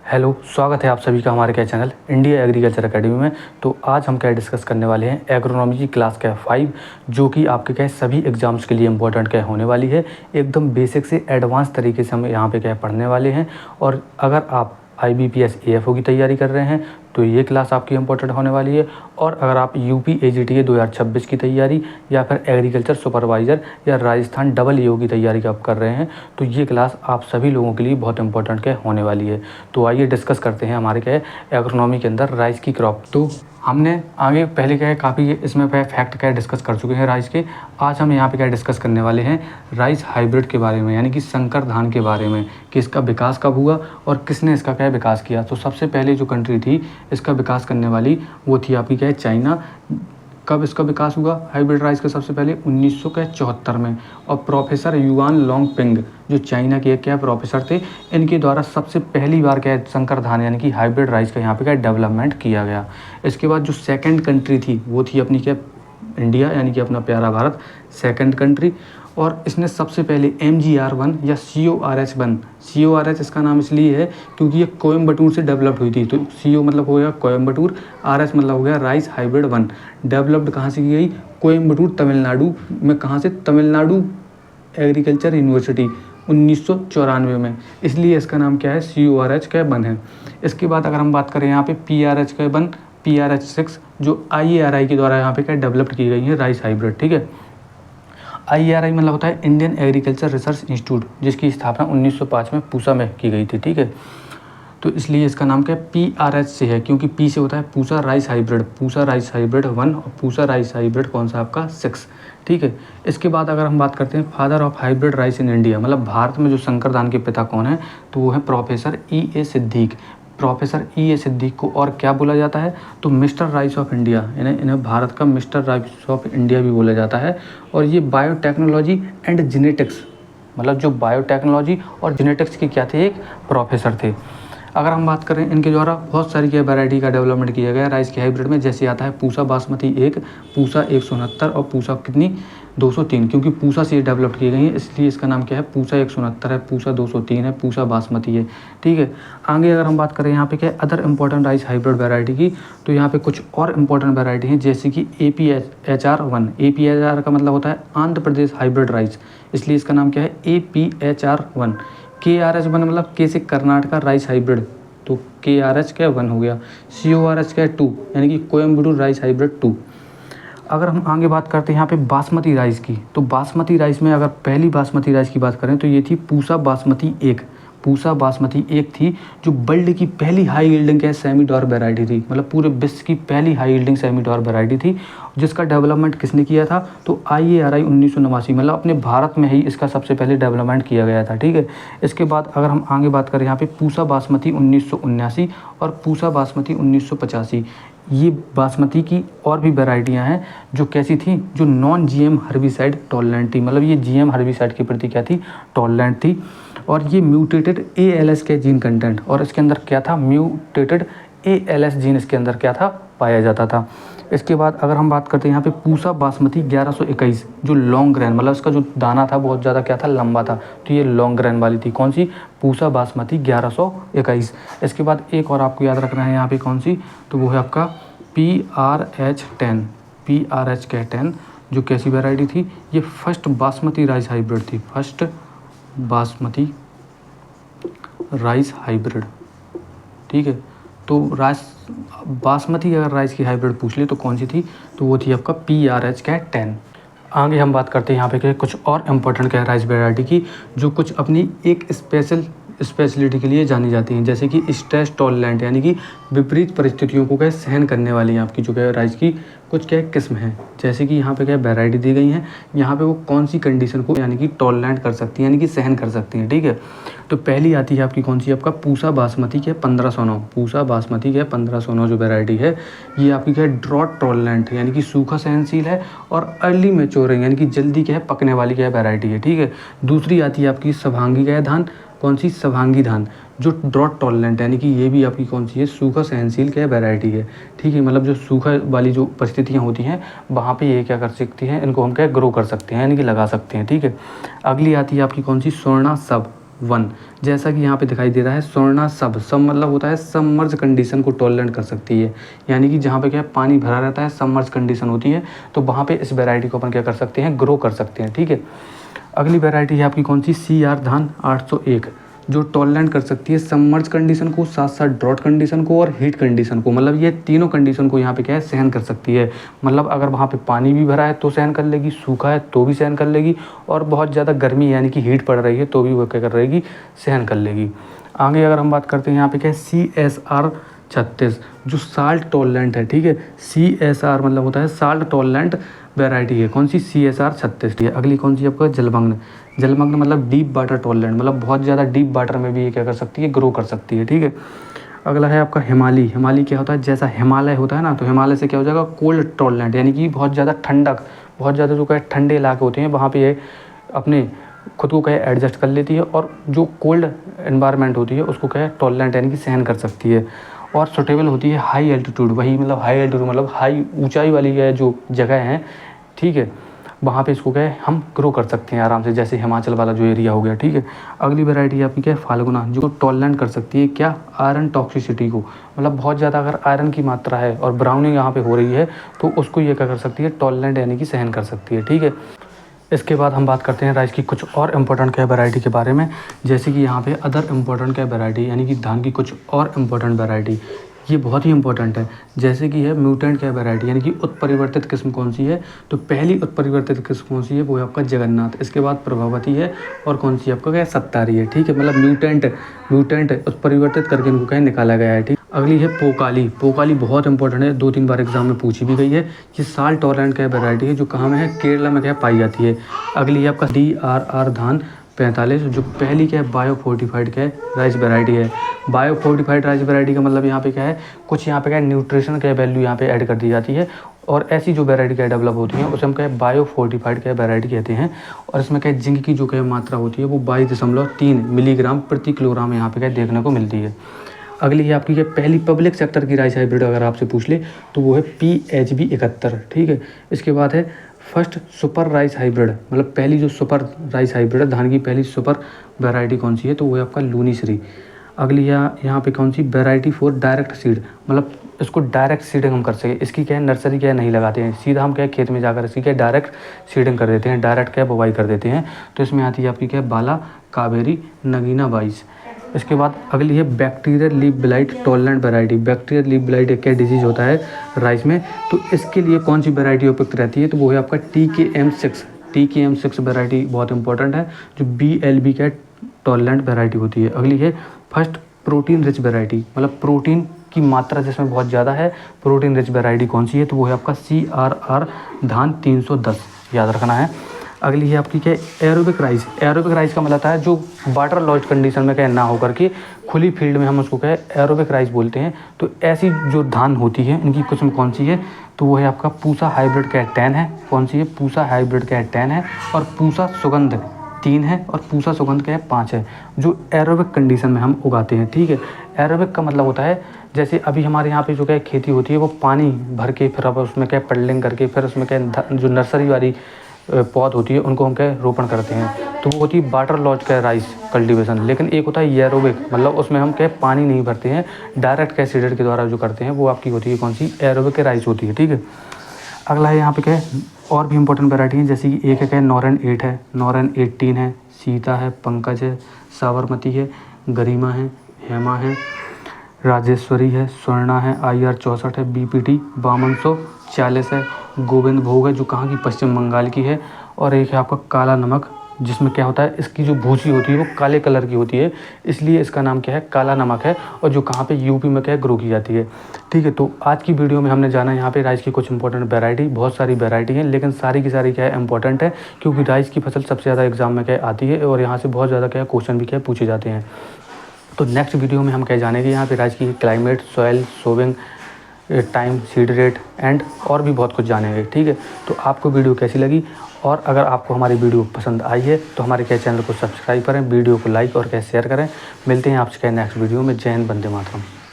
Hello, स्वागत है आप सभी का हमारे क्या चैनल इंडिया एग्रीकल्चर एकेडमी में। तो आज हम क्या डिस्कस करने वाले हैं, एग्रोनॉमी की क्लास क्या 5 जो कि आपके क्या सभी एग्जाम्स के लिए इम्पोर्टेंट क्या होने वाली है। एकदम बेसिक से एडवांस तरीके से हम यहाँ पे क्या पढ़ने वाले हैं। और अगर आप IBPS AFO की तैयारी कर रहे हैं तो ये क्लास आपकी इम्पोर्टेंट होने वाली है। और अगर आप UP AGTA 2026 की तैयारी या फिर एग्रीकल्चर सुपरवाइज़र या राजस्थान EO की तैयारी आप कर रहे हैं तो ये क्लास आप सभी लोगों के लिए बहुत इंपॉर्टेंट क्या होने वाली है। तो आइए डिस्कस करते हैं हमारे क्या एग्रोनॉमी के अंदर राइस की क्रॉप। तो हमने आगे पहले क्या है काफ़ी इसमें फैक्ट क्या डिस्कस कर चुके हैं राइस के। आज हम यहाँ पे क्या डिस्कस करने वाले हैं राइस हाइब्रिड के बारे में, यानी कि संकर धान के बारे में कि इसका विकास कब हुआ और किसने इसका क्या विकास किया। तो सबसे पहले जो कंट्री थी इसका विकास करने वाली वो थी आपकी क्या है चाइना। कब इसका विकास हुआ हाइब्रिड राइस का, सबसे पहले 1974 में। और प्रोफेसर युआन लोंगपिंग जो चाइना के क्या प्रोफेसर थे, इनके द्वारा सबसे पहली बार क्या संकर धान यानी कि हाइब्रिड राइस का यहाँ पे क्या डेवलपमेंट किया गया। इसके बाद जो सेकंड कंट्री थी वो थी अपनी क्या इंडिया, यानी कि अपना प्यारा भारत सेकंड कंट्री। और इसने सबसे पहले MGR1 या CORH1, CORH इसका नाम इसलिए है क्योंकि ये कोयम्बटूर से डेवलप्ड हुई थी। तो CO मतलब हो गया कोयम्बटूर, RH मतलब हो गया राइस हाइब्रिड 1। डेवलप्ड कहाँ से की गई, कोयम्बटूर तमिलनाडु में। कहाँ से, तमिलनाडु एग्रीकल्चर यूनिवर्सिटी 1994 में, इसलिए इसका नाम क्या है CORH का 1 है। इसके बाद अगर हम बात करें यहाँ पे PRH का 1, PRH6 जो IARI के द्वारा यहाँ पे क्या डेवलप्ड की गई है राइस हाइब्रिड। ठीक है, IARI मतलब होता है इंडियन एग्रीकल्चर रिसर्च इंस्टीट्यूट, जिसकी स्थापना 1905 में पूसा में की गई थी। ठीक है, तो इसलिए इसका नाम क्या है PRH से है, क्योंकि P से होता है Pusa rice hybrid, Pusa rice hybrid 1 और पूसा राइस हाइब्रिड कौन सा आपका 6। ठीक है, इसके बाद अगर हम बात करते हैं father of hybrid rice in India, मतलब भारत में जो संकर धान के पिता कौन है, तो वो है professor E.A. Siddique. Professor E.A. Siddique को और क्या बोला जाता है, तो मिस्टर राइस ऑफ इंडिया, इन्हें भारत का मिस्टर राइस ऑफ इंडिया भी बोला जाता है। और ये बायोटेक्नोलॉजी एंड जेनेटिक्स, मतलब जो बायोटेक्नोलॉजी और जेनेटिक्स के क्या थे, एक प्रोफेसर थे। अगर हम बात करें इनके द्वारा बहुत सारी क्या वैरायटी का डेवलपमेंट किया गया राइस के हाइब्रिड में, जैसे आता है पूसा बासमती 1, पूसा 169 और पूसा कितनी 203, क्योंकि पूसा से ये डेवलप की गई है इसलिए इसका नाम क्या है पूसा 169 है, पूसा 203 है, पूसा बासमती है। ठीक है, आगे अगर हम बात करें यहाँ पे क्या है other important rice hybrid variety की, तो यहाँ पे कुछ और इंपॉर्टेंट वैरायटी हैं, जैसे कि APHR1। APHR का मतलब होता है आंध्र प्रदेश हाइब्रिड राइस, इसलिए इसका नाम क्या है APHR1। KRH1 मतलब के से कर्नाटका राइस हाइब्रिड, तो KRH का 1 हो गया। CORH का 2 यानी कि कोयम्बटूर राइस हाइब्रिड 2। अगर हम आगे बात करते हैं यहाँ पे बासमती राइस की, तो बासमती राइस में अगर पहली बासमती राइस की बात करें तो ये थी पूसा बासमती 1। पूसा बासमती 1 थी जो वर्ल्ड की पहली हाई यील्डिंग क्या सेमी डॉर वैरायटी थी, मतलब पूरे विश्व की पहली high yielding semi Dar variety थी, जिसका डेवलपमेंट किसने किया था, तो IARI 1989, मतलब अपने भारत में ही इसका सबसे पहले डेवलपमेंट किया गया था। ठीक है, इसके बाद अगर हम आगे बात करें यहाँ पे पूसा बासमती 1979 और पूसा बासमती 1985, ये बासमती की और भी वैरायटियाँ हैं जो कैसी थी, जो नॉन GM हर्बिसाइड टॉलरेंट थी, मतलब ये GM हर्बिसाइड के प्रति क्या थी, टॉलरेंट थी। और ये म्यूटेटेड ALS के जीन कंटेंट, और इसके अंदर क्या था, म्यूटेटेड ALS जीन इसके अंदर क्या था, पाया जाता था। इसके बाद अगर हम बात करते हैं यहाँ पे पूसा बासमती 1121 जो लॉन्ग ग्रेन, मतलब इसका जो दाना था बहुत ज़्यादा क्या था, लंबा था, तो ये लॉन्ग ग्रेन वाली थी। कौन सी, पूसा बासमती 1121। इसके बाद एक और आपको याद रखना है यहाँ पे कौन सी, तो वो है आपका PRH10, PRH10 जो कैसी वैरायटी थी, ये फर्स्ट बासमती राइस हाइब्रिड थी, फर्स्ट बासमती राइस हाइब्रिड। ठीक है, तो राइस बासमती अगर राइस की हाइब्रिड पूछ ले तो कौन सी थी, तो वो थी आपका PRH10। आगे हम बात करते हैं यहाँ पे कुछ और इम्पोर्टेंट क्या राइस वैरायटी की, जो कुछ अपनी एक स्पेशलिटी के लिए जानी जाती हैं, जैसे कि स्ट्रेस टॉलरेंट, यानी कि विपरीत परिस्थितियों को क्या सहन करने वाली आपकी जो क्या राइस की कुछ क्या किस्म है। जैसे कि यहाँ पे क्या वैरायटी दी गई हैं, यहाँ पे वो कौन सी कंडीशन को यानी कि टॉलरेंट कर सकती हैं, यानी कि सहन कर सकती हैं। ठीक है, तो पहली आती है आपकी कौन सी, आपका पूसा बासमती के 1509, पूसा बासमती के 1509 जो वैरायटी है ये आपकी क्या है ड्रॉट टॉलरेंट, यानी कि सूखा सहनशील है, और अर्ली मैच्योरिंग यानी कि जल्दी क्या है पकने वाली क्या वैरायटी है। ठीक है, दूसरी आती है आपकी सभांगी क्या धान, कौन सी, सभांगी धान, जो ड्रॉट टॉलरेंट यानी कि ये भी आपकी कौन सी है, सूखा सहनशील क्या वैरायटी है। ठीक है, मतलब जो सूखा वाली जो परिस्थितियाँ होती हैं वहाँ पे ये क्या कर सकती हैं, इनको हम क्या ग्रो कर सकते हैं, यानी कि लगा सकते हैं। ठीक है, अगली आती है आपकी कौन सी, स्वर्णा सब, 1। जैसा कि यहाँ पे दिखाई दे रहा है स्वर्णा सब मतलब होता है सबमर्ज कंडीशन को टॉलरेट कर सकती है, यानी कि जहाँ पे क्या है पानी भरा रहता है, सबमर्ज कंडीशन होती है, तो वहाँ पे इस वैरायटी को अपन क्या कर सकते हैं, ग्रो कर सकते हैं। ठीक है, अगली वैरायटी है आपकी कौन सी, CR धान 801, जो टॉलरेट कर सकती है सबमर्ज कंडीशन को, साथ साथ ड्रॉट कंडीशन को और हीट कंडीशन को। मतलब ये तीनों कंडीशन को यहाँ पे क्या है सहन कर सकती है। मतलब अगर वहाँ पे पानी भी भरा है तो सहन कर लेगी, सूखा है तो भी सहन कर लेगी, और बहुत ज़्यादा गर्मी यानी कि हीट पड़ रही है तो भी वो क्या कर रहेगी, सहन कर लेगी। आगे अगर हम बात करते हैं यहाँ पे क्या है CSR 36, जो साल्ट टॉलरेंट है। ठीक है, CSR मतलब होता है साल्ट टॉलरेंट वैरायटी है। कौन सी, CSR 36 है। अगली कौन सी आपका, जलमग्न मतलब डीप वाटर टॉलरेंट, मतलब बहुत ज़्यादा डीप वाटर में भी ये क्या कर सकती है, ग्रो कर सकती है। ठीक है, अगला है आपका हिमालय क्या होता है, जैसा हिमालय होता है ना, तो हिमालय से क्या हो जाएगा, कोल्ड टॉलरेंट, यानी कि बहुत ज़्यादा ठंडक, बहुत ज़्यादा जो क्या ठंडे इलाके होते हैं वहाँ पे ये अपने खुद को क्या एडजस्ट कर लेती है, और जो कोल्ड एनवायरनमेंट होती है उसको क्या है टॉलरेंट यानी कि सहन कर सकती है। और सुटेबल होती है हाई एल्टीट्यूड, वही मतलब हाई एल्टीट्यूड मतलब हाई ऊंचाई वाली जो जगह है, ठीक है, वहाँ पे इसको क्या है हम ग्रो कर सकते हैं आराम से, जैसे हिमाचल वाला जो एरिया हो गया। ठीक है, अगली वैरायटी आपकी क्या है, फाल्गुना, जो टॉलरेंट कर सकती है क्या, आयरन टॉक्सिसिटी को। मतलब बहुत ज़्यादा अगर आयरन की मात्रा है और ब्राउनिंग यहाँ पे हो रही है तो उसको ये क्या कर सकती है, टॉलरेंट यानी कि सहन कर सकती है। ठीक है, इसके बाद हम बात करते हैं राइस की कुछ और इम्पोर्टेंट क्या वैरायटी के बारे में, जैसे कि यहाँ पे अदर इम्पोर्टेंट क्या वैरायटी, यानी कि धान की कुछ और इम्पोर्टेंट वैरायटी, ये बहुत ही इंपॉर्टेंट है। जैसे कि है म्यूटेंट क्या वैरायटी, यानी कि उत्परिवर्तित किस्म कौन सी है, तो पहली उत्परिवर्तित किस्म कौन सी है, वो है आपका जगन्नाथ, इसके बाद प्रभावती है, और कौन सी आपका क्या है, सत्तारी है। ठीक है, मतलब म्यूटेंट उत्परिवर्तित करके इनको क्या निकाला गया है। ठीक, अगली है पोकाली बहुत इंपॉर्टेंट है, 2-3 बार एग्जाम में पूछी भी गई है। ये साल्ट टॉलरेंट क्या वैरायटी है, जो कहाँ में है, केरला में क्या पाई जाती है। अगली है आपका DRR धान 45, जो पहली क्या है बायो फोर्टिफाइड क्या है राइस वैरायटी है। बायो फोर्टिफाइड राइस वैरायटी का मतलब यहाँ पे क्या है, कुछ यहाँ पे क्या है न्यूट्रिशन क्या वैल्यू यहाँ पे ऐड कर दी जाती है, और ऐसी जो वैरायटी क्या डेवलप होती है उसे हम क्या है बायो फोर्टिफाइड क्या वैरायटी कहते हैं। और इसमें क्या जिंक की जो क्या मात्रा होती है वो 22.3 मिलीग्राम प्रति किलोग्राम यहाँ पे क्या देखने को मिलती है। अगली है आपकी क्या पहली पब्लिक सेक्टर की राइस हाइब्रिड अगर आपसे पूछ ले तो वो है PHB 71। ठीक है, इसके बाद है फर्स्ट सुपर राइस हाइब्रिड, मतलब पहली जो सुपर राइस हाइब्रिड है, धान की पहली सुपर वैरायटी कौन सी है, तो वो है आपका लूनीश्री। अगली यहाँ पे कौन सी, वैरायटी फॉर डायरेक्ट सीड, मतलब इसको डायरेक्ट सीडिंग हम कर सके, इसकी क्या है नर्सरी क्या है नहीं लगाते हैं, सीधा हम क्या है खेत में जाकर इसकी क्या है डायरेक्ट सीडिंग कर देते हैं, डायरेक्ट क्या बुवाई कर देते हैं। तो इसमें आती है आपकी क्या है बाला कावेरी नगीना 22। इसके बाद अगली है bacterial leaf blight tolerant variety. Bacterial leaf blight एक क्या डिजीज़ होता है राइस में, तो इसके लिए कौन सी वैरायटी उपयुक्त रहती है, तो वो है आपका TKM6 वैरायटी बहुत इंपॉर्टेंट है, जो BLB का टॉलरेंट वैरायटी होती है। अगली है फर्स्ट प्रोटीन रिच वैरायटी, मतलब प्रोटीन की मात्रा जिसमें बहुत ज़्यादा है, प्रोटीन रिच वैरायटी कौन सी है, तो वो है आपका CRR धान 310, याद रखना है। अगली है आपकी क्या एरोबिक राइस का मतलब है जो वाटर लॉज्ड कंडीशन में क्या ना होकर के खुली फील्ड में हम उसको क्या एरोबिक राइस बोलते हैं। तो ऐसी जो धान होती है इनकी किस्म कौन सी है, तो वो है आपका पूसा हाइब्रिड क्या 10 है। कौन सी है, पूसा हाइब्रिड क्या 10 है, और पूसा सुगंध 3 है, और पूसा सुगंध क्या 5 है, जो एरोबिक कंडीशन में हम उगाते हैं। ठीक है, एरोबिक का मतलब होता है जैसे अभी हमारे यहाँ पे जो क्या खेती होती है वो पानी भर के फिर अब उसमें क्या पडलिंग करके फिर उसमें क्या जो नर्सरी वाली पौध होती है उनको हम क्या रोपण करते हैं, तो वो होती है वाटर लॉज का राइस कल्टीवेशन। लेकिन एक होता है एरोबिक, मतलब उसमें हम क्या पानी नहीं भरते हैं, डायरेक्ट क्या सीडर के द्वारा जो करते हैं वो आपकी होती है कौन सी, एरोबिक राइस होती है। ठीक है, अगला है यहाँ पे क्या है और भी इंपॉर्टेंट वैरायटी है, जैसे कि एक है क्या नॉरन 8 है, नॉरन 18 है, सीता है, पंकज है, साबरमती है, गरिमा है, हेमा है, राजेश्वरी है, स्वर्णा है, IR 64 है, BPT 5240 है, गोविंद भोग है जो कहाँ की, पश्चिम बंगाल की है। और एक है आपका काला नमक, जिसमें क्या होता है इसकी जो भूसी होती है वो काले कलर की होती है, इसलिए इसका नाम क्या है काला नमक है, और जो कहाँ पे UP में क्या है ग्रो की जाती है। ठीक है, तो आज की वीडियो में हमने जाना यहाँ पे राइस की कुछ इंपॉर्टेंट वैरायटी, बहुत सारी वैरायटी हैं लेकिन सारी की सारी क्या है इंपॉर्टेंट है, क्योंकि राइस की फसल सबसे ज़्यादा एग्जाम में क्या आती है और यहाँ से बहुत ज़्यादा क्या क्वेश्चन भी क्या पूछे जाते हैं। तो नेक्स्ट वीडियो में हम क्या जानेंगे यहाँ पे राइस की climate, soil, sowing time, seed rate and और भी बहुत कुछ जानेंगे। ठीक है, तो आपको वीडियो कैसी लगी, और अगर आपको हमारी वीडियो पसंद आई है तो हमारे क्या चैनल को सब्सक्राइब करें, वीडियो को लाइक और क्या शेयर करें। मिलते हैं आपसे क्या नेक्स्ट वीडियो में। जय हिंद, वंदे मातरम।